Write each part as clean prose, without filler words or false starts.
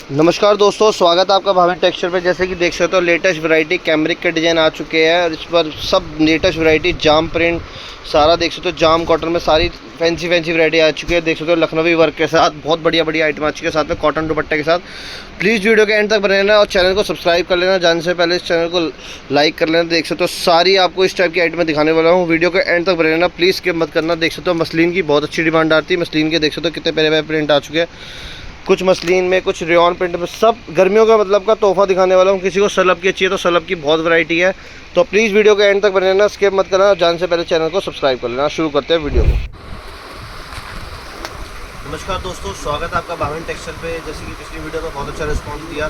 नमस्कार दोस्तों, स्वागत है आपका भाविन टेक्सचर पे। जैसे कि देख सकते हो लेटेस्ट वैरायटी कैमरिक के डिज़ाइन आ चुके हैं और इस पर सब लेटेस्ट वैरायटी जाम प्रिंट सारा देख सकते हो। जाम कॉटन में सारी फैंसी वैरायटी आ चुकी है। देख सकते हो लखनवी वर्क के साथ बहुत बढ़िया आइटम आ चुकी है, साथ में कॉटन दुपट्टे के साथ। प्लीज़ वीडियो के एंड तक बने रहना और चैनल को सब्सक्राइब कर लेना। जाने से पहले इस चैनल को लाइक कर लेना। देख सकते हो सारी आपको इस टाइप की आइटम दिखाने वाला हूँ। वीडियो के एंड तक बने रहना, प्लीज़ स्किप मत करना। देख सकते हो मसलिन की बहुत अच्छी डिमांड आती है। मसलिन के देख सकते हो कितने प्यारे प्रिंट आ चुके हैं, कुछ मसलिन में, कुछ रेयॉन प्रिंट में, सब गर्मियों का मतलब का तोहफा दिखाने वाला हूँ। किसी को सलब की चाहिए तो सलब की बहुत वैरायटी है, तो प्लीज़ वीडियो के एंड तक बने रहना, स्किप मत करना। जाने से पहले चैनल को सब्सक्राइब कर लेना। शुरू करते हैं वीडियो को। नमस्कार दोस्तों, स्वागत है आपका भाविन टेक्सचर पे। जैसे कि पिछली वीडियो में बहुत अच्छा रिस्पॉन्स दिया,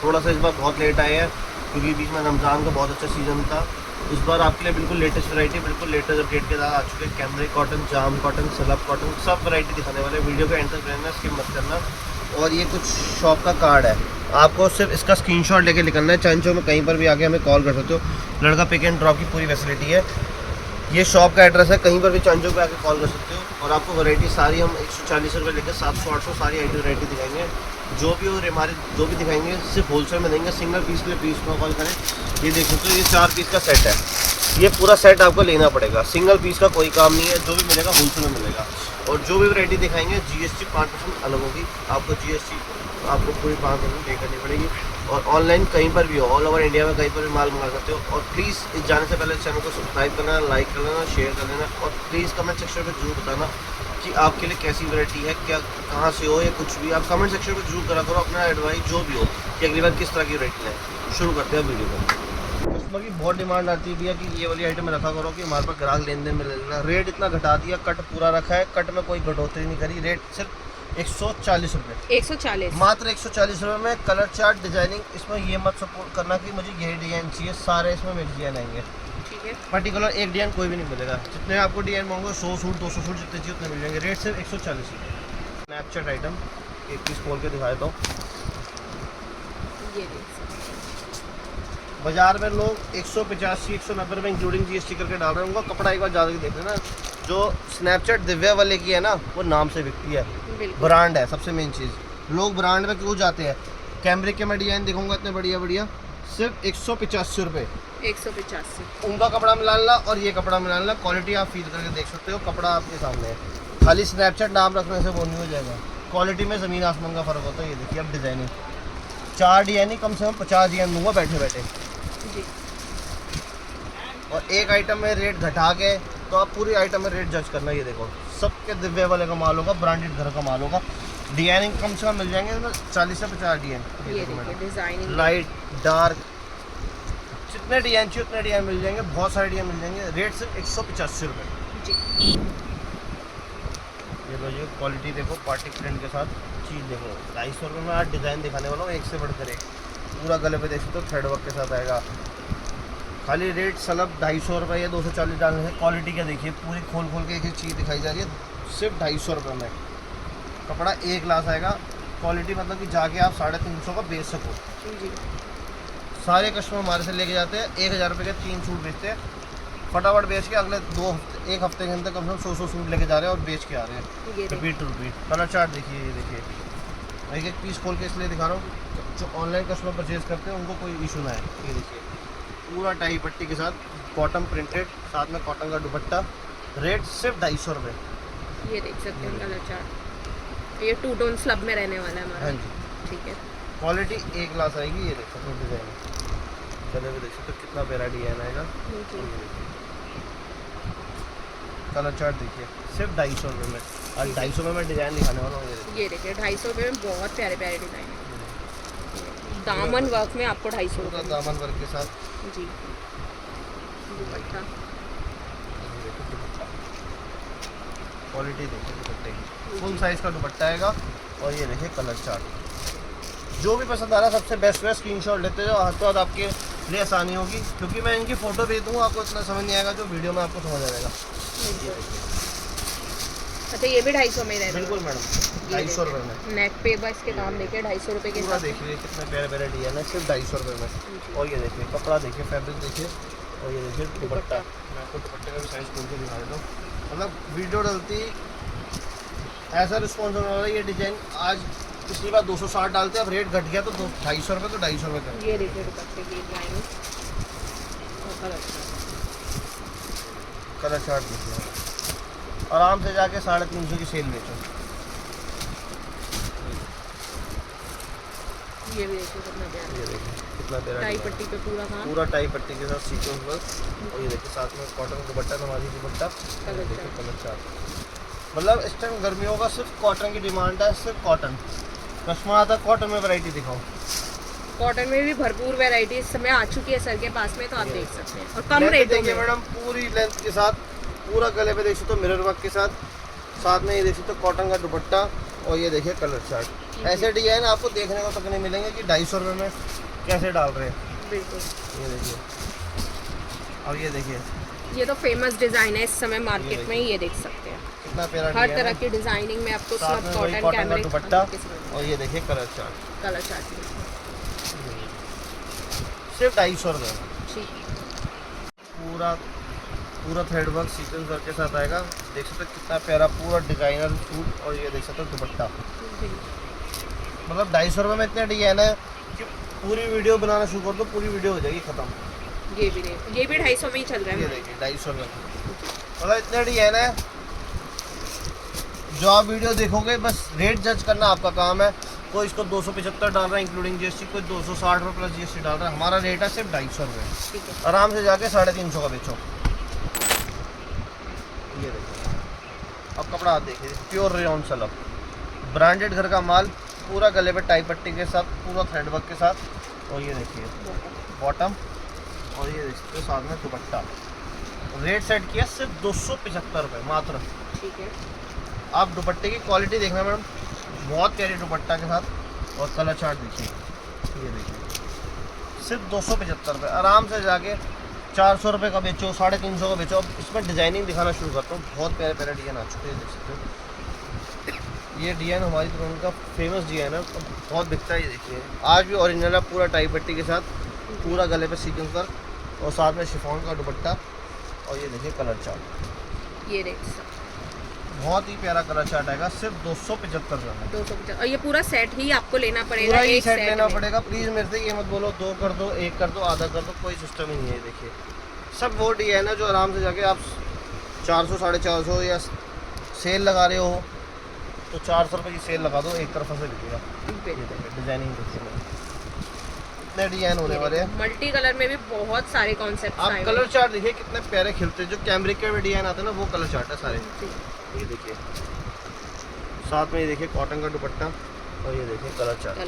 थोड़ा सा इस बार बहुत लेट आए हैं क्योंकि बीच में रमज़ान का बहुत अच्छा सीज़न था। इस बार आपके लिए बिल्कुल लेटेस्ट वैरायटी, बिल्कुल लेटेस्ट अपडेट के साथ आ चुके हैं। कैमरिक कॉटन, जाम कॉटन, सलब कॉटन, सब वैरायटी दिखाने वाले। वीडियो के एंड तक रहना, स्किप मत करना। और ये कुछ शॉप का कार्ड है, आपको सिर्फ इसका स्क्रीनशॉट लेके निकलना है। चांचो में कहीं पर भी आके हमें कॉल कर सकते हो, लड़का पिक एंड ड्रॉप की पूरी फैसिलिटी है। ये शॉप का एड्रेस है, कहीं पर भी चांचो पे आके कॉल कर सकते हो। और आपको वैरायटी सारी हम 140 रुपये लेकर 700-800 सारी वैरायटी दिखाएंगे। जो भी और हमारे जो भी दिखाएंगे सिर्फ होलसेल में देंगे। सिंगल पीस के लिए प्लीज़ को कॉल करें। ये देख सकते हो, ये 4 पीस का सेट है। ये पूरा सेट आपको लेना पड़ेगा, सिंगल पीस का कोई काम नहीं है। जो भी मिलेगा होलसेल में मिलेगा। और जो भी वैरायटी दिखाएंगे GST 5% अलग होगी। आपको GST आपको पूरी 5% पे करनी पड़ेगी। और ऑनलाइन कहीं पर भी हो, ऑल ओवर इंडिया में कहीं पर भी माल मंगा सकते हो। और प्लीज़ इस जाने से पहले चैनल को सब्सक्राइब कर लेना, लाइक कर लेना, शेयर कर लेना। और प्लीज़ कमेंट सेक्शन में जरूर बताना कि आपके लिए कैसी वैरायटी है, क्या कहाँ से हो, या कुछ भी आप कमेंट सेक्शन में जरूर करा करो अपना एडवाइस जो भी हो कि अगली बार किस तरह की वैरायटी है। शुरू करते हैं वीडियो को। कस्टमर की बहुत डिमांड आती है भैया कि ये वाली आइटम रखा करो कि हमारे पास ग्राहक लेन देन में ले लेना। रेट इतना घटा दिया, कट पूरा रखा है, कट में कोई कटौती नहीं करी। रेट सिर्फ 140 रुपये, 140 मात्र 140 रुपये में। कलर चार्ट, डिजाइनिंग, इसमें ये मत सपोर्ट करना कि मुझे यही डिजाइन चाहिए, सारे इसमें मिक्स डिजाइन आएंगे। ठीक है, पर्टिकुलर एक डिजाइन कोई भी नहीं मिलेगा। जितने आपको डिजाइन मांगो 100 सूट 200 सूट जितने चाहिए उतने मिल जाएंगे। रेट सिर्फ 140 रुपये। स्नैपचैट आइटम एक पीस खोल के दिखाया था। ये देख बाजार में लोग 185-190 रुपये इंक्लूडिंग GST करके डाल रहे हैं। उनका कपड़ा एक बार ज़्यादा देख लेना। जो स्नैपचैट दिव्या वाले की है ना, वो नाम से बिकती है, ब्रांड है। सबसे मेन चीज़, लोग ब्रांड में क्यों जाते हैं। कैमरिक के मैं डिजाइन दिखाऊंगा इतने बढ़िया, सिर्फ 185 रुपये। 185 उनका कपड़ा मिलाना और ये कपड़ा मिलाना, क्वालिटी आप फील करके देख सकते हो। कपड़ा आपके सामने है, खाली स्नैपचैट नाम रखने से वो नहीं हो जाएगा। क्वालिटी में ज़मीन आसमान का फ़र्क होता है। ये देखिए अब डिज़ाइनिंग 4 डिजाइनिंग कम से कम 50 डिजाइन दूँगा बैठे बैठे जी। और एक आइटम में रेट घटा के, तो आप पूरी आइटम में रेट जज करना। ये देखो सबके दिव्य वाले का माल होगा, ब्रांडेड घर का माल होगा। डिजाइनिंग कम से कम मिल जाएंगे इसमें 40 से 50 डिजाइन। ये देखिए डिजाइनिंग, लाइट डार्क जितने डिजाइन चाहिए उतने डिजाइन मिल जाएंगे, बहुत सारे डिजाइन मिल जाएंगे। रेट सिर्फ 185 रुपये जी। ये लो, ये क्वालिटी देखो, पार्टी प्रिंट के साथ चीज़ देखो। 250 रुपये में आज डिज़ाइन दिखाने वाला हूँ, एक से बढ़कर एक। पूरा गले पे देख सकते हो, थ्रेड वर्क के साथ आएगा। खाली रेट सलब 250 रुपये या 240 डालने से। क्वालिटी क्या देखिए, पूरी खोल के एक चीज़ दिखाई जा रही है, सिर्फ 250 रुपये में। कपड़ा एक क्लास आएगा, क्वालिटी मतलब कि जाके आप 350 का बेच सको जी। सारे कस्टमर हमारे से लेके जाते हैं, 1000 रुपये के 3 सूट बेचते हैं। फटाफट बेच के अगले 1 हफ्ते के अंदर कम से कम 100 सूट लेके जा रहे हैं और बेच के आ रहे हैं repeat to repeat. Colour chart देखिए, ये देखिए, एक पीस खोल के इसलिए दिखा रहा हूँ जो ऑनलाइन कस्टमर परचेज़ करते हैं उनको कोई इशू ना है। ये देखिए पूरा टाई पट्टी के साथ बॉटम प्रिंटेड, साथ में कॉटन का दुपट्टा। रेट सिर्फ 250 रुपये। ये देख सकते हैं कलर चार्ट। ये 2 टोन स्लब में रहने वाला है हमारा। हाँ जी, ठीक है। क्वालिटी एक क्लास आएगी। ये देखो डिज़ाइन, चले हुए देख सकते हो कितना प्यारा डिज़ाइन आएगा। कलर चार्ट देखिए, सिर्फ 250 रुपये में। और 250 रुपये में डिज़ाइन दिखाने वाला हूँ। ये देखिए 250 रुपये में बहुत प्यारे डिज़ाइन है। दामन वर्क में आपको 250 रुपये, दामन वर्क के साथ जी। दुपट्टा क्वालिटी देखिए दुपट्टे की, फुल साइज़ का दुपट्टा आएगा। और ये देखिए कलर चार्ट, जो भी पसंद आ रहा है सबसे बेस्ट स्क्रीनशॉट लेते जाओ। हाथ तो हाथ आपके लिए आसानी होगी, क्योंकि मैं इनकी फ़ोटो भेज दूँगा, आपको इतना समझ नहीं आएगा जो वीडियो में आपको समझ आ जाएगा। अच्छा, ये भी 250 में रहेगा? बिल्कुल मैडम, 250 रुपये में। नेक पे बस के काम देखिए 250 रुपये के पूरा साथ। देखिए कितने प्यारे डिज़ाइन है, सिर्फ 250 रुपये में। और ये देखिए कपड़ा देखिए, फैब्रिक देखिए। और ये देखिए दुपट्टा, मैं आपको दुपट्टे का भी साइज़ खोल के दिखा देता हूँ। मतलब वीडियो डलती ऐसा रिस्पॉन्स होने वाला है। ये डिज़ाइन आज पिछली बार 260 डालते, अब रेट घट गया तो 250 रुपये तो 250 रुपये का। ये देखिए दुपट्टे की लाइन और कलर चार्ट देखिए, आराम से जाके 350 की सेल बेचो। ये भी देखिए कितना प्यारा, ये देखिए कितना प्यारा टाई डिज़ाइन। पट्टी पे पूरा काम, पूरा टाई पट्टी के साथ सीक्वेंस वर्क, और ये देखिए साथ में कॉटन दुपट्टा, नमाजी दुपट्टा, कलर देखिए चार्ट। Colour chart. मतलब इस टाइम गर्मियों का सिर्फ कॉटन की डिमांड है, सिर्फ कॉटन। कस्टमर आता है कॉटन में वैरायटी दिखाओ। कॉटन में भी भरपूर वैरायटी इस समय आ चुकी है सर के पास में, तो आप देख सकते हैं और कम लेंथ रेटों देखिए में। मैडम, पूरी लेंथ के साथ, पूरा गले पे देख सकते हो मिरर वर्क के साथ, साथ में ये देख सकते हो कॉटन का दुपट्टा, और ये देखिए कलर चार्ट। ऐसे डिजाइन आपको देखने को तक नहीं मिलेंगे कि 250 रुपये में कैसे डाल रहे हैं। बिल्कुल, ये देखिए, अब ये देखिए ये तो फेमस डिजाइन है इस समय मार्केट में, ये देख सकते हैं। कितना प्यारा हर डिजाइन तरह है। की डिजाइनिंग में आपको साथ सब में वही कॉटन कॉटन का कैमरे दुपट्टा, और ये देखिए कलर चार्ट। कलर चार्ट सिर्फ 250 रुपये ठीक। पूरा पूरा थ्रेड वर्क सीक्वेंस वर्क के साथ आएगा। देख सकते हो कितना प्यारा पूरा डिजाइनर सूट, और ये देख सकते हो दुपट्टा। मतलब 250 रुपये में इतने डिजाइन है कि पूरी वीडियो बनाना शुरू कर दो, पूरी वीडियो हो जाएगी खत्म। ये भी 250 में ही चल रहा ये है। देखिए 250 रुपये, मतलब इतने डिजाइन है। जो आप वीडियो देखोगे बस रेट जज करना आपका काम है। कोई इसको 275 डाल रहा है इंक्लूडिंग जीएसटी, कोई 260 रुपये प्लस जीएसटी डाल रहा है। हमारा रेट है सिर्फ 250 रुपये। ठीक है, आराम से जाके 350 का बेचो। ये देखिए, अब कपड़ा आप देखिए, प्योर रेयॉन सलब, ब्रांडेड घर का माल, पूरा गले पे टाई पट्टी के साथ, पूरा थ्रेड वर्क के साथ, और ये देखिए बॉटम, और ये देखिए साथ में दुपट्टा। रेट सेट किया सिर्फ 275 रुपये मात्र। ठीक है। आप दुपट्टे की क्वालिटी देखना मैडम, बहुत प्यारी दुपट्टा के साथ, और कलर चार्ट देखिए, ये देखिए सिर्फ 275 रुपये। आराम से जाके 400 रुपये का बेचो, 350 का बेचो। अब इसमें डिज़ाइनिंग दिखाना शुरू करता हूँ। बहुत प्यारे प्यारे डिज़ाइन आ चुके हैं, देख सकते हो। ये डिज़ाइन हमारी दुकान का फेमस डिज़ाइन है, बहुत बिकता है। ये देखिए आज भी ओरिजिनल है, पूरा टाई पट्टी के साथ, पूरा गले पे सीक्वेंस वर्क, और साथ में शिफॉन का दुपट्टा, और ये देखिए कलर चार्ट। ये देख सकते बहुत ही प्यारा कलर चार्ट आएगा, सिर्फ 275 रुपये में। 250, और ये पूरा सेट ही आपको लेना पड़ेगा। पूरा ही एक सेट लेना में। पड़ेगा। प्लीज़ मेरे से ये मत बोलो 2 कर दो, 1 कर दो, आधा कर दो, कोई सिस्टम ही नहीं है। देखिए सब वो डिजाइन है जो आराम से जाके आप 400 450 या सेल लगा रहे हो तो 400 रुपये की सेल लगा दो, एक तरफा से बिकेगा। ये देखिए डिजाइनिंग देखिए, इतने डिजाइन होने वाले हैं। मल्टी कलर में भी बहुत सारे कॉन्सेप्ट आप कलर चार्ट देखिए कितने प्यारे खिलते हैं। जो कैमरिक के डिजाइन आते हैं ना, वो कलर चार्ट है सारे। ये देखिए साथ में ये देखिए कॉटन का दुपट्टा, और ये देखिए कलर चार्ट।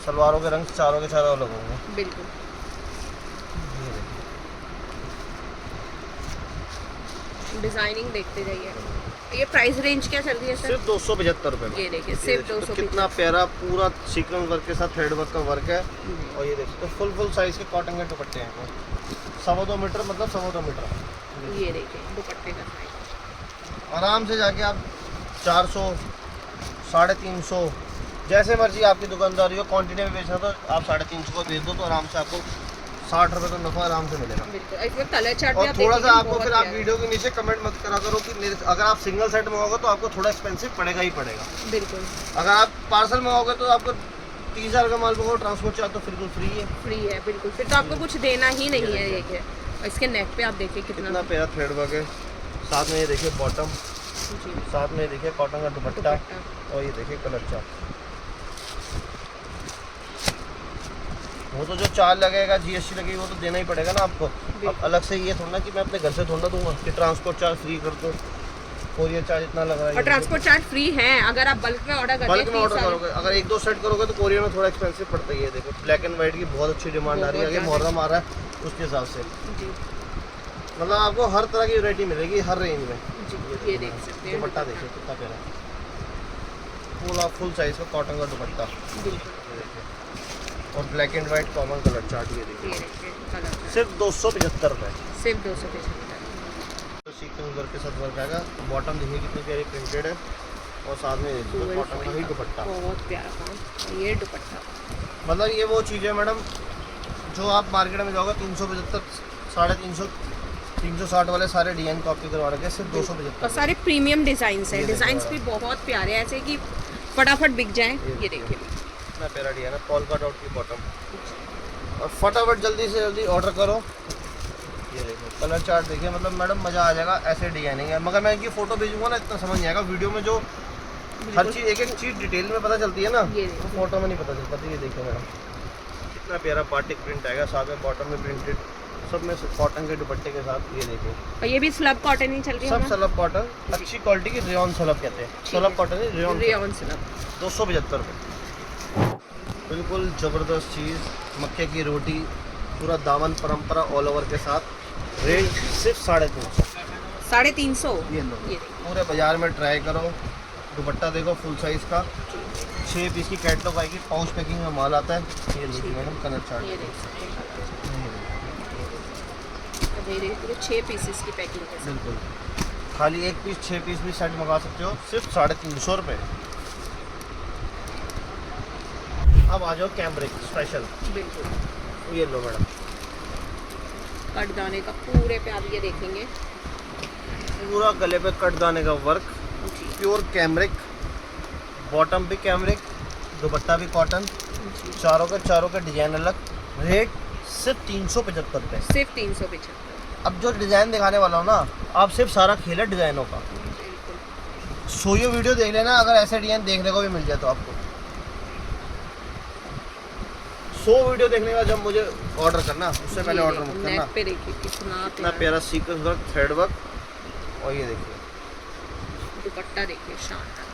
सलवारों के रंग चारों के चारों अलग होंगे। बिल्कुल, ये देखिए डिजाइनिंग देखते जाइए। ये प्राइस रेंज क्या चल रही है सर? सिर्फ 275 रुपये में। ये देखिए ये सिर्फ देखिए, तो 250। कितना प्यारा पूरा सीक्वेंस वर्क के साथ थ्रेड वर्क का वर्क है। और ये देखिए तो फुल साइज के कॉटन के दुपट्टे हैं, 2.25 मीटर, मतलब 2.25 मीटर। ये देखिए दुपट्टे का साइज। आराम से जाके आप 400 350 जैसे मर्जी आपकी दुकानदारी हो, क्वांटिटी में बेचना तो आप 350 को बेच दो, तो आराम से आपको 60 रुपये का नफा आराम से मिलेगा। बिल्कुल, इसमें कलर चार्ट भी और आप थोड़ा सा देखिए, आपको बहुत फिर आप प्यारा है। वीडियो के नीचे कमेंट मत करा करो कि मेरे, अगर आप सिंगल सेट मंगाओगे तो आपको थोड़ा एक्सपेंसिव पड़ेगा ही पड़ेगा। बिल्कुल अगर आप पार्सल मंगाओगे तो आपको 30,000 का माल मंगाओ, ट्रांसपोर्ट चार्ज तो बिल्कुल फ्री है। फ्री है, बिल्कुल। फिर तो आपको कुछ देना ही नहीं है। देखिए और इसके नेक पे आप देखिए कितना कितना प्यारा थ्रेड वर्क है। साथ में ये देखिए बॉटम, जी साथ में ये देखिए कॉटन का दुपट्टा, दुपट्टा। और ये देखिए कलर चार्ट। वो तो जो चार्ज लगेगा, जीएसटी लगेगी, वो तो देना ही पड़ेगा ना आपको। अब अलग से ये थोड़ा ना कि मैं अपने घर से थोड़ा दूंगा कि ट्रांसपोर्ट चार्ज फ्री कर दो, कोरियर चार्ज इतना लग रहा है। और ट्रांसपोर्ट चार्ज फ्री है अगर आप बल्क में ऑर्डर करते बल्क में ऑर्डर करोगे, अगर 1-2 सेट करोगे तो कोरियर में थोड़ा एक्सपेंसिव पड़ता ही है। देखो ब्लैक एंड वाइट की बहुत अच्छी डिमांड आ रही है, बहुत आगे मुहर्रम आ रहा है उसके हिसाब से। जी मतलब आपको हर तरह की वैरायटी मिलेगी हर रेंज में। जी, ये देख सकते हैं दुपट्टा देखिए कितना प्यारा, पूरा फुल साइज का कॉटन का दुपट्टा, बिल्कुल। ये देखिए, और black and white common colour chart. ये ये देखिए देखिए कलर चार्ट सिर्फ 275 रुपये। सिर्फ 275। तो सीक्वेंस वर्क के साथ वर्क आएगा। बॉटम देखिए कितनी प्यारी प्रिंटेड है, और साथ में कॉटन का ही दुपट्टा। बहुत प्यारा काम। ये दुपट्टा मतलब ये वो चीज़ है मैडम जो आप मार्केट में जाओगे 375 350 360 वाले सारे डिजाइन कॉपी करवा रखे, सिर्फ 275। और सारे प्रीमियम डिजाइन है। ये डिजाइन देखो भी बहुत प्यारे हैं, ऐसे कि फटाफट बिक जाए। ये देखिए इतना प्यारा डिजाइन है, पोल्का डॉट की बॉटम। और फटाफट जल्दी से जल्दी ऑर्डर करो। ये देखो कलर चार्ट देखिए, मतलब मैडम मज़ा आ जाएगा, ऐसे डिजाइनिंग है। मगर मैं इनकी फ़ोटो भेजूंगा ना, इतना समझ नहीं आएगा। वीडियो में जो हर चीज़ एक एक चीज़ डिटेल में पता चलती है ना, ये तो फोटो में नहीं पता चल पाती। ये देखिए मैडम कितना प्यारा बाटिक प्रिंट आएगा, साथ में बॉटम में प्रिंटेड, सब में कॉटन के दुपट्टे के साथ। ये देखिए और ये भी स्लब कॉटन ही चल रही है सब सलब कॉटन, अच्छी क्वालिटी की रेयन सलब कहते हैं। सलब कॉटन है, रेयन रेयन स्लब। 275 रुपये। बिल्कुल ज़बरदस्त चीज़, मक्के की रोटी, पूरा दामन परंपरा ऑल ओवर के साथ। रेट सिर्फ 350। 350। ये लो, ये देखिए पूरे बाजार में ट्राई करो। दुपट्टा देखो फुल साइज़ का, 6 पीस की कैटलॉग आएगी, पाउच पैकिंग में माल आता है। ये देखिए मैडम कलर चार्ट। ये देख सकते हैं। अब ये देखिए पूरे 6 पीसेस की पैकिंग है। बिल्कुल, खाली एक पीस 6 पीस भी सेट मंगा सकते हो, सिर्फ 350 रुपये। अब आ जाओ कैमरिक स्पेशल। बिल्कुल ये लो मैडम, कटदाने का पूरे पे आप ये देखेंगे। पूरा गले पे कटदाने का वर्क, जी प्योर कैमरिक, बॉटम भी कैमरिक, दुपट्टा भी कॉटन, जी चारों का डिजाइन अलग। रेट सिर्फ 375 रुपये। सिर्फ 375। अब जो डिज़ाइन दिखाने वाला हूँ ना, आप सिर्फ सारा खेल है डिज़ाइनों का। बिल्कुल सोयो वीडियो देख लेना, अगर ऐसे डिज़ाइन देखने को भी मिल जाए तो आपको 100 वीडियो देखने का जब मुझे ऑर्डर करना, उससे पहले ऑर्डर मत करना। नेक पे देखिए कितना इतना प्यारा सीक्वेंस वर्क, थ्रेड वर्क। और ये देखिए दुपट्टा देखिए शानदार,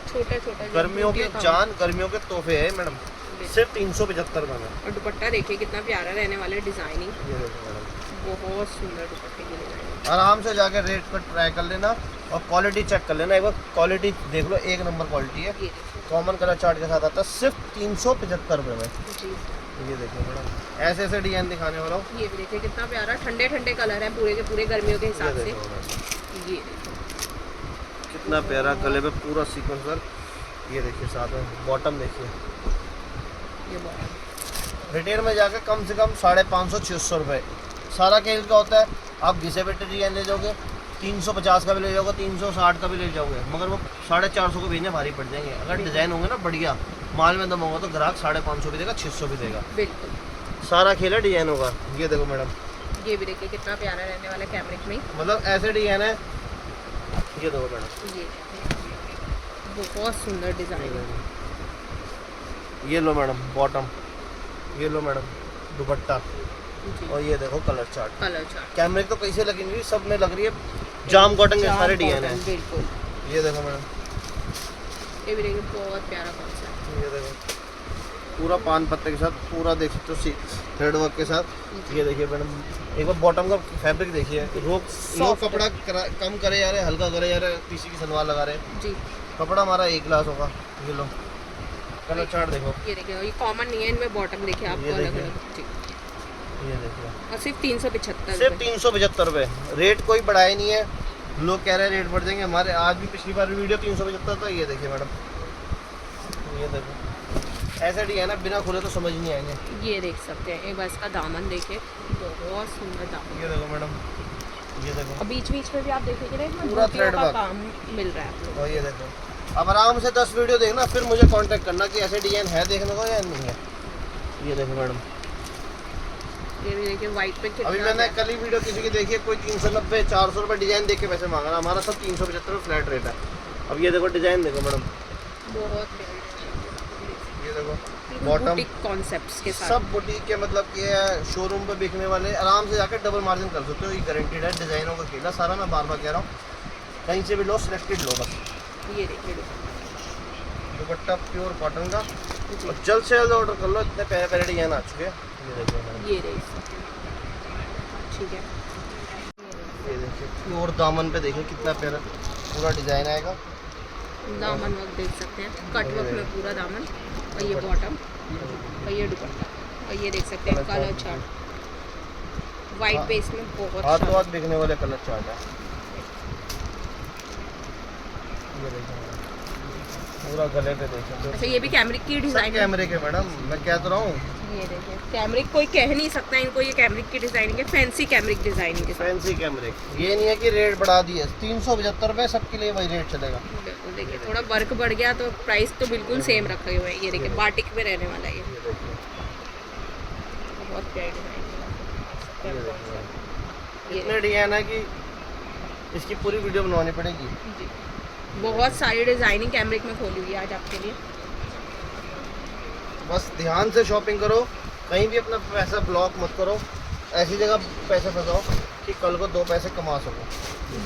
छोटा छोटा जो गर्मियों की बूटियों का जान, गर्मियों के तोहफे है मैडम, बिल्कुल। सिर्फ 375 रुपये में। और दुपट्टा देखिए कितना प्यारा रहने वाला है, डिजाइनिंग ये देखो मैडम, बहुत सुंदर दुपट्टे की डिजाइनिंग। आराम से जाकर रेट पर ट्राई कर लेना और क्वालिटी चेक कर लेना। एक बार क्वालिटी देख लो, एक नंबर क्वालिटी है। ये देखिए कॉमन कलर चार्ट के साथ आता है, सिर्फ 375 रुपये में। जी ये देखिए मैडम, ऐसे ऐसे डिजाइन दिखाने वाला हूँ। ये भी देखिए कितना प्यारा, ठंडे ठंडे कलर है पूरे के पूरे गर्मियों के ये हिसाब से। देखो मैडम, ये देखो कितना प्यारा गले पे पूरा सीक्वेंस वर्क। ये देखिए साथ में बॉटम देखिए, ये बहुत रिटेल में जाकर कम से कम 550-600 रुपये। सारा खेल का होता है, आप घिसे बेटे डिजाइन ले जाओगे 350 का भी ले जाओगे, 360 का भी ले जाओगे, मगर वो 450 को भेजने भारी पड़ जाएंगे। अगर डिज़ाइन होंगे ना बढ़िया, माल में दम होगा तो ग्राहक 550 भी देगा, 600 भी देगा। बिल्कुल। सारा खेल है डिजाइन होगा। ये देखो मैडम, ये भी देखिए कितना प्यारा रहने वाला है कैमरिक में। मतलब ऐसे डिजाइन है। ये देखो मैडम, ये बहुत सुंदर डिजाइन है। ये लो मैडम बॉटम, ये लो मैडम दुपट्टा, जी और ये देखो कलर चार्ट। कलर चार्ट कैमरे तो कैसे लगेंगी, सब में लग रही है जाम कॉटन के सारे डिजाइन है। बिल्कुल। ये देखो मैडम, ये भी देखिए बहुत प्यारा कॉन्सेप्ट। ये देखो पूरा पान पत्ते के साथ, पूरा देख सकते हो थ्रेड वर्क के साथ। ये देखिए मैडम, एक बार बॉटम का फैब्रिक देखिए, लोग कपड़ा कम करे जा रहे, हल्का करे जा रहे, पीसी की सलवार लगा रहे, जी कपड़ा हमारा एक ग्लास होगा। ये लो कलर चार्ट देखो, ये देखिए, ये कॉमन नहीं है, इनमें बॉटम देखिए आपको ये अलग देखिए। अलग। जी ये देखिए और सिर्फ 375 सिर्फ 375 रुपये। रेट कोई बढ़ाया नहीं है, लोग कह रहे हैं रेट बढ़ जाएंगे हमारे। आज भी पिछली बार वीडियो 375 था। ये देखिए मैडम, ये देखो ऐसा डिजाइन है, बिना खुले तो समझ नहीं आएंगे। ये देख सकते हैं, एक बार इसका दामन देखिए, बहुत सुंदर दामन। ये देखो मैडम, ये देखो और बीच बीच में भी आप देखेंगे ना, इसमें पूरा बूटियों thread का work। काम मिल रहा है आप लोग। और ये देखो, अब आराम से 10 वीडियो देखना, फिर मुझे कांटेक्ट करना कि ऐसे डिजाइन है देखने को या नहीं है। ये देखो मैडम, ये भी देखिए वाइट पे कितना अभी मैंने है। कल ही वीडियो किसी की देखी है, कोई 390 400 रुपये डिजाइन देख के पैसे मांग रहा, हमारा सब 375 फ्लैट रेट है। अब ये देखो डिजाइन देखो मैडम, बहुत प्यारी ये देखो बॉटम, बुटीक कॉन्सेप्ट्स के साथ। सब बुटीक के मतलब कि शोरूम पे बिकने वाले, आराम से जाकर डबल मार्जिन कर सकते हो। ये गारंटेड है, डिजाइनों का खेला सारा, मैं बार बार कह रहा हूँ, कहीं से भी लो, सिलेक्टेड लो बस। ये देखिए दुपट्टा प्योर कॉटन का, जी। और जल्द से जल्द ऑर्डर कर लो, इतने प्यारे प्यारे डिजाइन आ चुके हैं। ये देखो मैडम, ये देख ठीक है। ये देखिए प्योर दामन पे देखिए कितना प्यारा पूरा डिजाइन आएगा। दामन वर्क देख सकते हैं, कट वर्क में पूरा दामन, और ये बॉटम, और ये दुपट्टा, और ये देख सकते हैं कलर चार्ट वाइट बेस में बहुत हाथों शानदार। हाथ बिकने वाले कलर चार्ट है। ये देखिए पूरा गले पे देख सकते हो, अच्छा ये भी कैमरिक की सब डिजाइन है। कैमरे के मैडम, मैं कह तो रहा हूँ ये देखिए कैमरिक, कोई कह नहीं सकता इनको ये कैमरिक की डिजाइनिंग है, फैंसी कैमरिक डिजाइनिंग के साथ। फैंसी कैमरे, ये नहीं है कि रेट बढ़ा दिए, 375 रुपये सबके लिए वही रेट चलेगा। बिल्कुल देखिए थोड़ा वर्क बढ़ गया तो प्राइस तो बिल्कुल सेम रखे हुए हैं। ये देखिए बाटिक में रहने वाला है ये, ये देखिए, बहुत प्यारी डिजाइन ये देखिए, ये इतने डिजाइन है कि इसकी पूरी वीडियो बनवानी पड़ेगी। जी, बहुत सारी डिजाइनिंग कैमरिक में खोली हुई है आज आपके लिए। बस ध्यान से शॉपिंग करो, कहीं भी अपना पैसा ब्लॉक मत करो, ऐसी जगह पैसे फंसाओ कि कल को 2 पैसे कमा सको।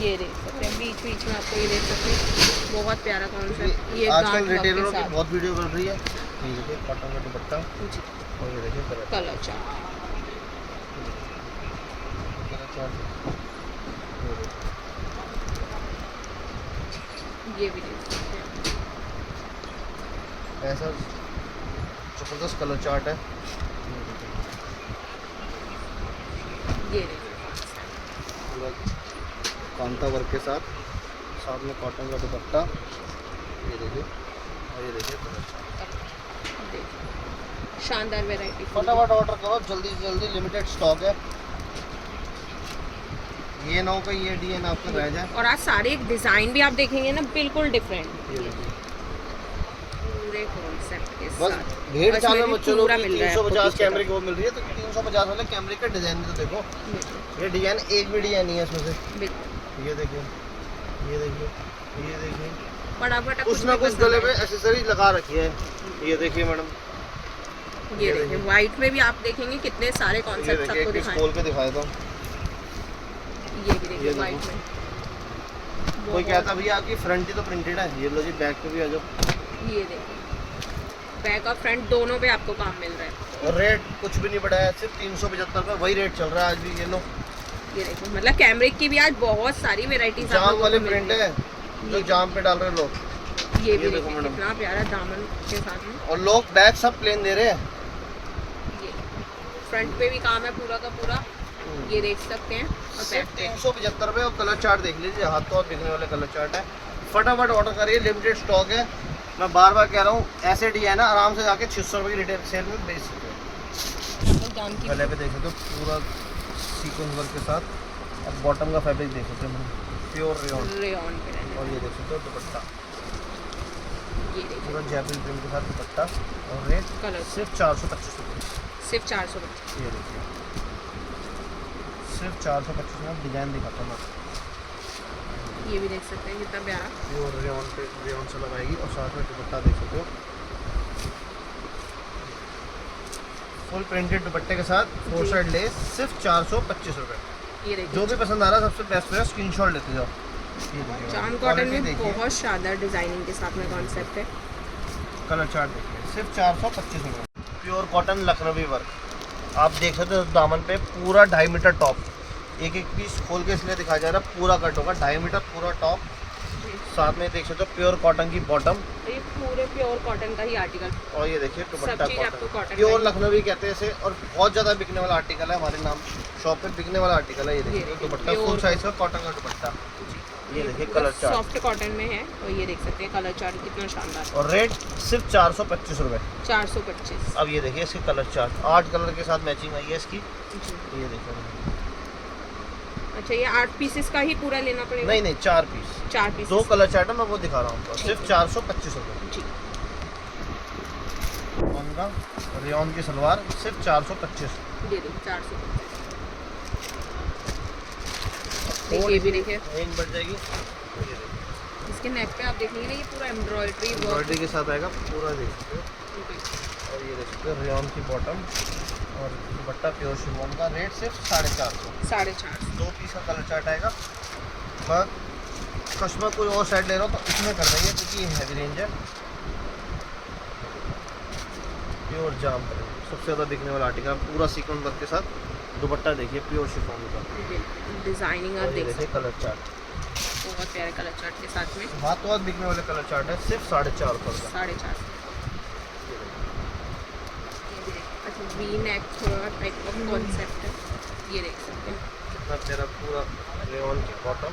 ये देख सकते हैं बीच बीच में आपको, ये देख सकते हैं बहुत प्यारा कॉन्सेप्ट। ये आजकल गांठ वर्क रिटेलरों के की साथ। बहुत वीडियो बन रही है। ये देखिए कॉटन का दुपट्टा, जी, और ये देखिए कलर कलर चार्ट, चार्ट, ये भी देख सकते हैं। ऐसा जबरदस्त कलर चार्ट है। ये देखिए पूरा कांता वर्क के साथ, साथ में कॉटन का दुपट्टा, ये देखिए, और ये देखिए कलर चार्ट। देखिए शानदार वैरायटी। फटाफट ऑर्डर करो, जल्दी से जल्दी, लिमिटेड स्टॉक है। ये ना हो कि ये डिजाइन आपका रह जाए। और आज सारे एक डिजाइन भी आप देखेंगे ना बिल्कुल डिफरेंट, ये देखिए, पूरे कॉन्सेप्ट के बस साथ। भेड़ और चाल इसमें में भी चलो पूरा कि मिल रहा है आपको 350 पीछे कैमरे तक। की वो मिल रही है, तो 350 वाले कैमरे का डिजाइन भी तो देखो। बिल्कुल ये डिजाइन एक भी डिजाइन नहीं है इसमें से। बिल्कुल, ये देखिए, ये देखिए, ये देखिए, फटाफट कुछ ना कुछ गले पे एसेसरीज लगा रखी है। ये देखिए मैडम, ये देखिए व्हाइट में भी आप देखेंगे कितने सारे ये कॉन्सेप्ट देखिए, आपको एक पीस दिखाएं। खोल के दिखाया था। ये भी देखिए ये व्हाइट देखो। में कोई बहुत- कहता भैया आपकी फ्रंट ही तो प्रिंटेड है, ये लो जी बैक पे भी आ जाओ। ये देखिए बैक और फ्रंट दोनों पे आपको काम मिल रहा है। और रेट कुछ भी नहीं बढ़ाया, सिर्फ 375 रुपये वही रेट चल रहा है आज भी। ये लो ये देखिए मतलब कैमरिक की भी आज बहुत सारी वेराइटीज जाम वाले प्रिंट है, जो जाम पे डाल रहे हैं लोग, ये भी ये देखो देखिए मैडम। कितना प्यारा दामन के साथ में। और लोग बैक सब प्लेन दे रहे हैं। ये फ्रंट पे भी काम है पूरा का पूरा, ये देख सकते हैं। और बैक सिर्फ पे 375 रुपये। और कलर चार्ट देख लीजिए, हाथ तो और बिकने वाले कलर चार्ट है। फटाफट ऑर्डर करिए, लिमिटेड स्टॉक है। मैं बार बार कह रहा हूँ, ऐसे डिजाइन है आराम से जाके 600 रुपये की रिटेल सेल में बेच सकते हो। जाम की गले पे देख सकते हो पूरा सीक्वेंस वर्क के साथ, और बॉटम का फैब्रिक देख सकते हो प्योर रेयॉन। रेयॉन पे रहने और ये देख सकते हो दुपट्टा, ये देखिए पूरा जैपनीज प्रिंट के साथ दुपट्टा, और रेट कलर सिर्फ 425 रुपये। सिर्फ 400 रुपये। ये देखिए सिर्फ 425 में डिजाइन दिखाता हूँ मैं। ये भी देख सकते हैं कितना प्यारा। प्योर रेयॉन पे रेयॉन से लगाएगी, और साथ में दुपट्टा देख सकते हो, फुल प्रिंटेड दुपट्टे के साथ 4 साइड लेस, सिर्फ 425 रुपये। ये देखिए जो भी पसंद आ रहा है सबसे बेस्ट है, स्क्रीनशॉट लेते जाओ। ये देखिए, जाम कॉटन क्वालिटी में देखिए, बहुत शानदार डिजाइनिंग के साथ में कॉन्सेप्ट है। कलर चार्ट देखिए, सिर्फ 425 रुपये। प्योर कॉटन लखनवी वर्क, आप देख सकते हो दामन पे पूरा 2.5 मीटर टॉप, एक एक पीस खोल के इसलिए दिखाया जा रहा है, पूरा कट होगा 2.5 मीटर पूरा टॉप। साथ में देख सकते हो प्योर कॉटन की बॉटम, ये पूरे प्योर कॉटन का ही आर्टिकल। और ये देखिए दुपट्टा सब चीज़ आपको कॉटन, cotton प्योर का लखनवी कहते हैं इसे, और बहुत ज़्यादा बिकने वाला आर्टिकल है हमारे नाम शॉप पे, बिकने वाला आर्टिकल है। ये देखिए देखिए, दुपट्टा pure फुल साइज का कॉटन का दुपट्टा, ये देखिए कलर चार्ट, सॉफ्ट कॉटन में है, और ये देख सकते हैं कलर चार्ट कितना शानदार। और रेट सिर्फ 425 रुपये। 425। अब ये देखिए इसके कलर चार्ट, 8 कलर के साथ मैचिंग आई है इसकी। जी। ये देखिए, अच्छा ये 8 पीसेस का ही पूरा लेना पड़ेगा? नहीं 4 पीस, 4 पीस। 2 कलर चार्ट है, मैं वो दिखा रहा हूँ आपको, सिर्फ 425 रुपये। जी। का रेयॉन की सलवार सिर्फ 425। ये देखिए 425। ये भी देखिए रेंज बढ़ जाएगी। ये देखिए इसके नेक पे आप देखेंगे ना ये पूरा एम्ब्रॉयडरी वर्क। एम्ब्रॉयडरी के साथ आएगा पूरा, देख सकते हो। और ये देख सकते हो रेयॉन की बॉटम, और दुपट्टा प्योर शिफॉन का, रेट सिर्फ 450। 450। 2 पीस का कलर चार्ट आएगा। बस कस्टमर कोई और साइड ले रहा हो तो इसमें कर देंगे, क्योंकि ये हैवी रेंज है। प्योर जाम सबसे ज़्यादा बिकने वाला आर्टिकल, पूरा सीक्वेंस वर्क के साथ दुपट्टा देखिए प्योर शिफॉन का। डिजाइनिंग आप और ये देख देखिए सकते कलर चार्ट, हैं बहुत प्यारे कलर चार्ट के साथ में। हाथों हाथ बिकने वाले कलर चार्ट है, सिर्फ 450 का। 450। अच्छा वी नेक थोड़ा टाइप ऑफ कॉन्सेप्ट है, ये देख सकते हैं। कितना प्यारा पूरा रेयॉन की बॉटम,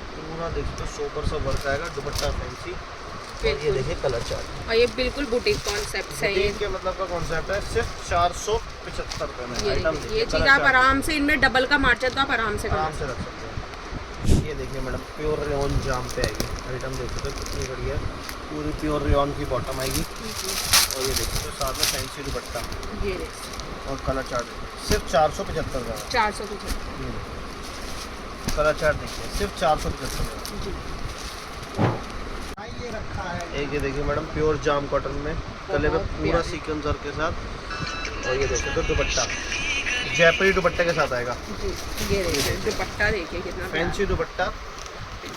पूरा देखिए तो सोबर सा वर्क आएगा, दुपट्टा फैंसी। और ये बिल्कुल। देखिए कलर चार्ट। और ये बिल्कुल बुटीक कॉन्सेप्ट है ये। बुटीक के मतलब का कॉन्सेप्ट है, सिर्फ 475 रुपये में आइटम ये चीज़ आप आराम से इनमें डबल का मार्जिन तो आप आराम से आराम से रख सकते हैं। ये देखिए मैडम प्योर रेयन जाम पे आएगी आइटम, देखिए तो कितनी बढ़िया है, पूरी प्योर रेयन की बॉटम आएगी। और ये देखिए तो साथ में फैंसी दुपट्टा ये देखिए और कलर चार्ट सिर्फ 475 रुपये में। 475 कलर चार्ट देखिए सिर्फ 475 रुपये। जी। एक ये देखिए मैडम प्योर जाम कॉटन में गले में बहुत पूरा प्यारी। सीक्वेंस वर्क के साथ। और ये देखिए तो दुपट्टा जयपुरी दुपट्टे के साथ आएगा, जी ये देखिए दुपट्टा देखिए कितना प्यारा। फैंसी दुपट्टा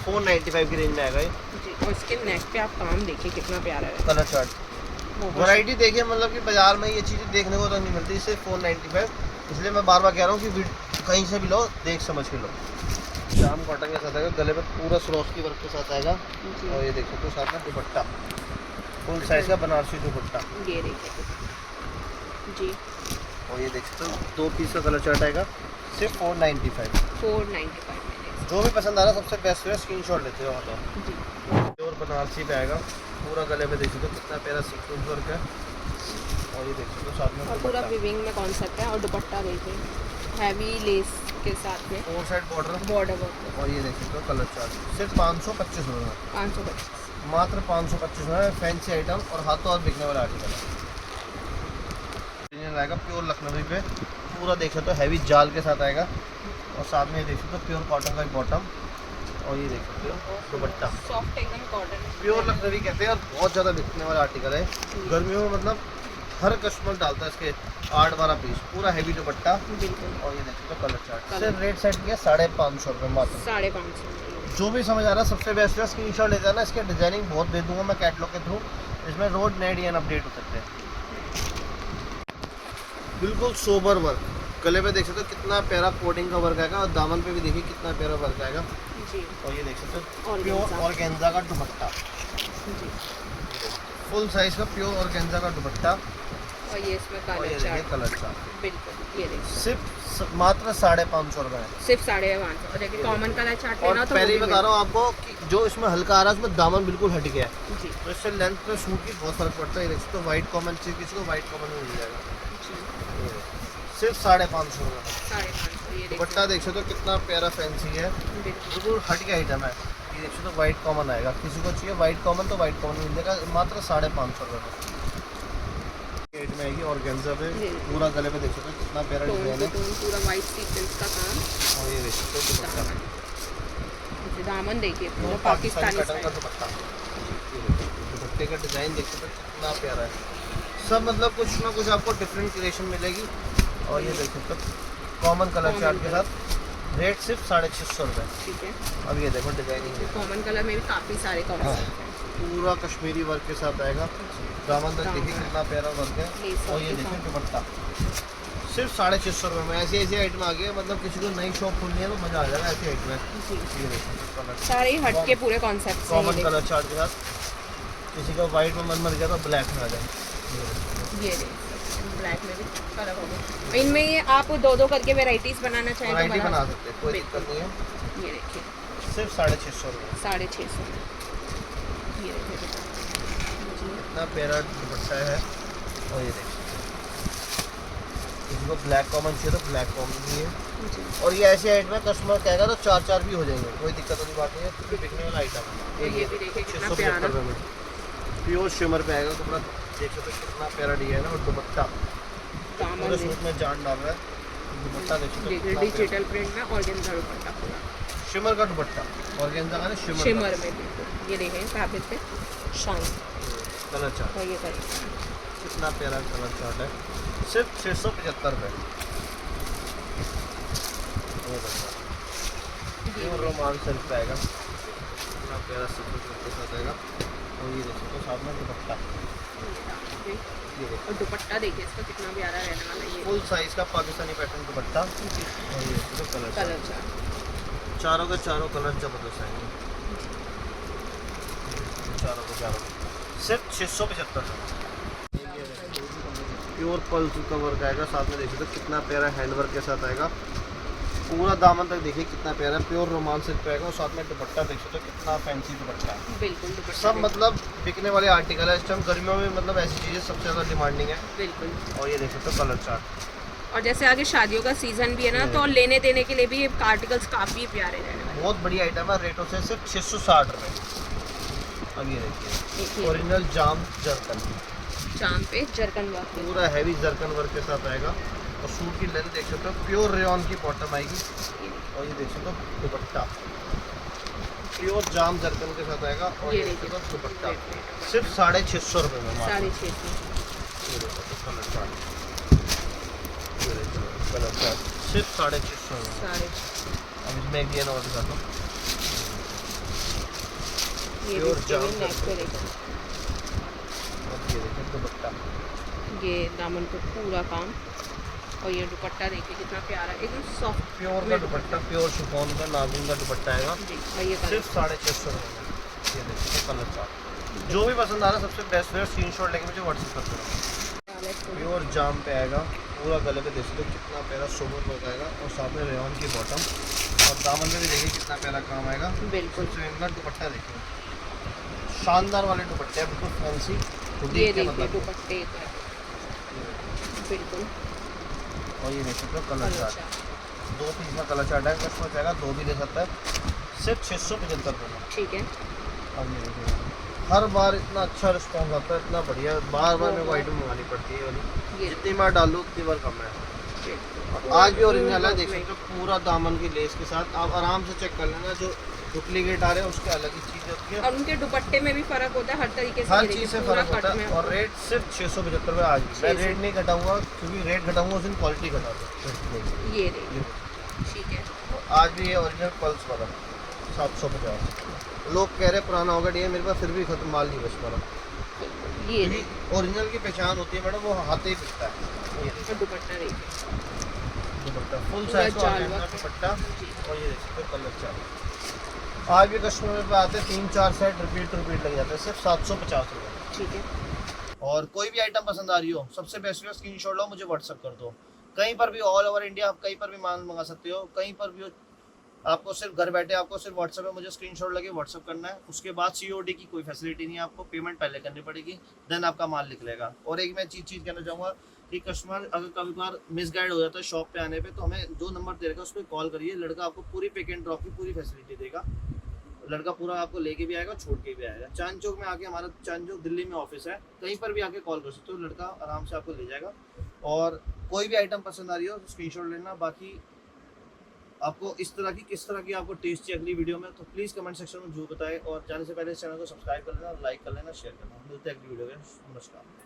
495 की रेंज में आएगा ये। जी और इसके नेक पे आप काम देखिए कितना प्यारा है। कलर चार्ट बहुत वैरायटी देखिए, मतलब कि बाजार में ये चीज़ें देखने को तो नहीं मिलती, सिर्फ 495। इसलिए मैं बार बार कह रहा हूँ कि कहीं से भी लो, देख समझ के लो। जाम कॉटन के साथ आएगा, गले में पूरा स्रोस्की वर्क के साथ आएगा। जी। और ये देख सकते हो साथ में दुपट्टा फुल साइज का बनारसी दुपट्टा। ये देखिए जी और ये देख सकते हो 2 पीस का कलर चार्ट आएगा, सिर्फ 495। 495 में। जो भी पसंद आ रहा है सबसे बेस्ट है, स्क्रीनशॉट लेते हो तो। जी प्योर बनारसी पे आएगा, पूरा गले में देख सकते हो कितना प्यारा सीक्वेंस वर्क है। और ये देख सकते हो साथ में और पूरा दुपट्टा विविंग में कॉन्सेप्ट है। और दुपट्टा देखिए हैवी लेस के साथ में 4 साइड बॉर्डर। बॉर्डर वर्क और ये देख सकते हो कलर चार्ट सिर्फ 525 रुपये में, 525। मात्र 525 में फैंसी आइटम और हाथों हाथ बिकने वाला आर्टिकल है। आएगा प्योर लखनवी पे, पूरा देख सकते हो हैवी जाल के साथ आएगा। और साथ में ये देख सकते हो प्योर कॉटन का एक बॉटम। और ये देख सकते हो दुपट्टा सॉफ्ट एकदम कॉटन प्योर लखनवी कहते हैं, और बहुत ज़्यादा बिकने वाला आर्टिकल है गर्मियों में, मतलब हर कस्टमर डालता है इसके 8-12 पीस, पूरा हैवी दुपट्टा। बिल्कुल और ये देख सकते हो कलर चार्ट। कलर। सिर्फ रेट सेट किया 550 रुपये मात्र। 550। जो भी समझ आ रहा है सबसे बेस्ट है स्क्रीनशॉट ले जाना। इसके डिजाइनिंग बहुत दे दूंगा मैं कैटलॉग के थ्रू, इसमें रोड नेट या अपडेट हो सकते हैं। बिल्कुल सोबर वर्क, गले पे देख सकते हो कितना प्यारा कोडिंग का वर्क आएगा, और दामन पे भी देखिए कितना प्यारा वर्क आएगा। जी और ये देख सकते हो Organza। प्योर ऑर्गेन्जा का दुपट्टा, जी फुल साइज का प्योर ऑर्गेन्जा का दुपट्टा। और ये इसमें और ये कलर देखिए चार्ट कलर चार्ट बिल्कुल ये देखिए सिर्फ मात्र 550 रुपये है। सिर्फ 550। और देखिए कॉमन कलर चार्ट और लेना तो पहले ही वो भी बता रहा हूँ आपको कि जो इसमें हल्का आ रहा है उसमें दामन बिल्कुल हट गया है, मिल- जी तो इससे लेंथ में सूट की बहुत फर्क पड़ता है। ये देख सकते हो वाइट कॉमन चाहिए किसी को, वाइट कॉमन में मिल जाएगा जी सिर्फ 550 रुपये। 550 ये दुपट्टा देख सकते हो कितना प्यारा फैंसी है, देखिए बिल्कुल हट के आइटम है। ये देख सकते हो वाइट कॉमन आएगा, किसी को चाहिए वाइट कॉमन तो वाइट कॉमन मिल जाएगा मात्र 550 रुपये में। रेट में आएगी ऑर्गेन्जा पे, जी। पूरा गले पे देख सकते हो कितना प्यारा टोन डिजाइन टू है। टोन पूरा वाइट सीक्वेंस का काम। और ये देख सकते हो दुपट्टा दामन जी, दामन देखिए पूरा पूरा पाकिस्तानी कटन का स्टाइल। दुपट्टा। ये देखिए, दुपट्टे का डिजाइन देख सकते हो कितना प्यारा है। सब मतलब कुछ ना कुछ आपको डिफरेंट क्रिएशन मिलेगी। और ये देख सकते हो कॉमन कलर Common चार्ट के color। साथ, रेट सिर्फ 650 रुपये। ठीक है अब ये देखो डिजाइनिंग देखो, कॉमन कलर में भी काफ़ी सारे कॉन्सेप्ट हैं। पूरा कश्मीरी वर्क के साथ आएगा। दामन तक देखिए कितना प्यारा वर्क है। लेस और वर्क ये के देखिए साथ। दुपट्टा सिर्फ 650 रुपये में। ऐसी ऐसी आइटम आ गई है, मतलब किसी को नई शॉप खोलनी है तो मज़ा आ जाएगा ऐसी आइटम है। जी ये देखिए कलर सारे ही हट के पूरे कॉन्सेप्ट कॉमन कलर चार्ट के साथ, किसी का वाइट में मन मर गया तो ब्लैक में आ जाए। ये देखिए ब्लैक में भी कलर होगा। इनमें ये आप 2-2 करके वेराइटीज बनाना चाहें तो वैरायटी बना सकते सकते हैं, कोई दिक्कत नहीं है। हैं। ये देखिए सिर्फ 650 रुपये। 650। ये देखिए जी इतना प्यारा दुपट्टा है। और ये देखिए किसी को ब्लैक कॉमन चाहिए तो ब्लैक कॉमन भी है। जी और ये ऐसी आइटम है कस्टमर कहेगा तो 4-4 भी हो जाएंगे, कोई दिक्कत वाली बात नहीं है, क्योंकि बिकने वाला आइटम है। और ये भी देखिए कितना 675 प्यारा। रुपये में प्योर शिमर पे आएगा कपड़ा, देख सकते हो कितना प्यारा डिजाइन है। और दुपट्टा दामन पूरे में सूट में जान डाल रहा है। दुपट्टा देख सकते हो देखिए कितना प्यारा। डिजिटल प्रिंट में ऑर्गेन्जा दुपट्टा पूरा शिमर का दुपट्टा, ऑर्गेन्जा का ना शिमर शिमर में बिल्कुल। ये देखें फैब्रिक पे शाइन। कलर चार्ट, और ये करें कितना प्यारा कलर चार्ट है। सिर्फ 675 रुपये। प्योर रोमान सिल्क पे आएगा, कितना प्यारा सिल्क के साथ आएगा। और ये देख सकते हो साथ में दुपट्टा, ये देखो और दुपट्टा देखिए इसका कितना प्यारा रहने वाला है। ये फुल साइज का पाकिस्तानी पैटर्न दुपट्टा। और ये देखो कलर कलर चार्ट चारों के चारों कलर जबरदस्त आएंगे, चारों के चारों सिर्फ 675 प्योर पल्स का वर्क आएगा। साथ में देख सकते हो कितना प्यारा हैंड वर्क के साथ आएगा। पूरा दामन तक देखिए कितना प्यारा प्योर रोमांस सिल्क पे आएगा और साथ में दुपट्टा देख सकते हो कितना फैंसी दुपट्टा है। बिल्कुल दुपट्टा सब देखिए। मतलब बिकने वाले आर्टिकल है इस टाइम गर्मियों में, मतलब ऐसी चीज़ें सबसे ज़्यादा डिमांडिंग है। बिल्कुल। और ये देख सकते हो कलर चार्ट। और जैसे आगे शादियों का सीजन भी है ना, तो लेने देने के लिए भी ये आर्टिकल्स काफ़ी प्यारे रहने वाले बहुत बढ़िया आइटम है, रेटों से सिर्फ 660 रुपये। अब ये देखिए देखिए ओरिजिनल जाम जरकन, चाम पे जरकन वर्क। पूरा हैवी जरकन वर्क के साथ आएगा। और सूट की लेंथ देख सकते हो, प्योर रेयॉन की बॉटम आएगी। और ये देख सकते हो दुपट्टा प्योर जाम जरकन के साथ आएगा। और ये देख सकते हो दुपट्टा सिर्फ 650 रुपये में मात्र। 650। ये देखो तो कलर चार्ट, ये देखो कलर चार्ट सिर्फ 650 रुपये में। साढ़े अब इसमें एक डिजाइन और दिखाता हूँ, ये प्योर भी जाम नेक पे देखो, अब ये देखो दुपट्टा, ये दामन पे पूरा काम। और ये दुपट्टा देखिए कितना प्यारा, एकदम सॉफ्ट प्योर का दुपट्टा, प्योर शिफॉन का नाज़ुन का दुपट्टा आएगा जी। और ये कलर सिर्फ 650 रुपये में। ये देखिए कलर चार्ट, जो भी पसंद आ रहा है सबसे बेस्ट है, स्क्रीनशॉट लेके मुझे व्हाट्सएप कर देना। प्योर जाम पे आएगा, पूरा गले पे देख सकते हो कितना प्यारा सोबर वर्क आएगा। और साथ में रेयॉन की बॉटम और दामन में भी देखिए कितना प्यारा काम आएगा। बिल्कुल। सबसे इनका दुपट्टा देखिए, शानदार वाले दुपट्टे हैं, बिल्कुल फैंसी। ये देखिए दुपट्टे का बिल्कुल। और ये देख सकते हो colour colour chart, chart. 2 piece में कलर चार्ट है, कस्टमर चाहेगा 2 भी ले सकता है सिर्फ 675 रुपये में। ठीक है। अब ये देखिए हर बार इतना अच्छा रिस्पॉन्स आता है, इतना बढ़िया, बार बार मेरे को आइटम मंगानी पड़ती है वाली, ये जितनी बार डालूँ उतनी बार कम है। और आज भी ओरिजिनल है, देख सकते हो पूरा दामन की लेस के साथ। आप आराम से चेक कर लेना, जो डुप्लीकेट आ रहे हैं उसके अलग ही चीज़ होती है, और उनके दुपट्टे में भी फर्क होता है, हर तरीके से हर ये देखिए, चीज़ से पूरा फ़र्क होता कट है। में। और रेट सिर्फ 675 रुपये आज भी। मैं 600 रेट नहीं घटाऊंगा, क्योंकि रेट घटाऊंगा उस दिन क्वालिटी घटा दूँ। ये देखिए ठीक है। आज भी ये ओरिजिनल पल्स वाला 750। लोग कह रहे पुराना होगा डी, मेरे पास फिर भी खत्म माल नहीं बच पा रहा। ये क्योंकि ओरिजिनल की पहचान होती है मैडम, वो हाथ ही पिटता है। ये देखिए दुपट्टा देखिए दुपट्टा फुल पूरा साइज का जाल ऑर्गेन्जा वर्क। दुपट्टा। और ये देख सकते हो कलर चार्ट। आज भी कस्टमर पे आते हैं 3-4 सेट रिपीट लग जाते हैं, सिर्फ 750 रुपये। ठीक है। और कोई भी आइटम पसंद आ रही हो, सबसे बेस्ट स्क्रीनशॉट लो, मुझे व्हाट्सअप कर दो। कहीं पर भी ऑल ओवर इंडिया आप कहीं पर भी माल मंगा सकते हो, कहीं पर भी आपको सिर्फ घर बैठे आपको सिर्फ व्हाट्सएप में मुझे स्क्रीनशॉट लगे व्हाट्सअप करना है। उसके बाद सीओडी की कोई फैसिलिटी नहीं है, आपको पेमेंट पहले करनी पड़ेगी, देन आपका माल निकलेगा। और एक मैं चीज़ कहना चाहूँगा कि कस्टमर अगर कभी बार मिसगाइड हो जाता है शॉप पे आने पे, तो हमें जो नंबर दे रखा है उस पर कॉल करिए, लड़का आपको पूरी पिक एंड ड्रॉप की पूरी फैसिलिटी देगा। लड़का पूरा आपको लेके भी आएगा, छोड़ के भी आएगा। चांद चौक में आके, हमारा चांद चौक दिल्ली में ऑफिस है, कहीं पर भी आके कॉल कर सकते हो, लड़का आराम से आपको ले जाएगा। और कोई भी आइटम पसंद आ रही हो तो स्क्रीनशॉट लेना। बाकी आपको इस तरह की किस तरह की आपको टेस्ट चाहिए अगली वीडियो में, तो प्लीज़ कमेंट सेक्शन में जरूर बताएं। और जाने से पहले इस चैनल को सब्सक्राइब कर लेना, लाइक कर लेना, शेयर करना। मिलते हैं अगली वीडियो में। नमस्कार।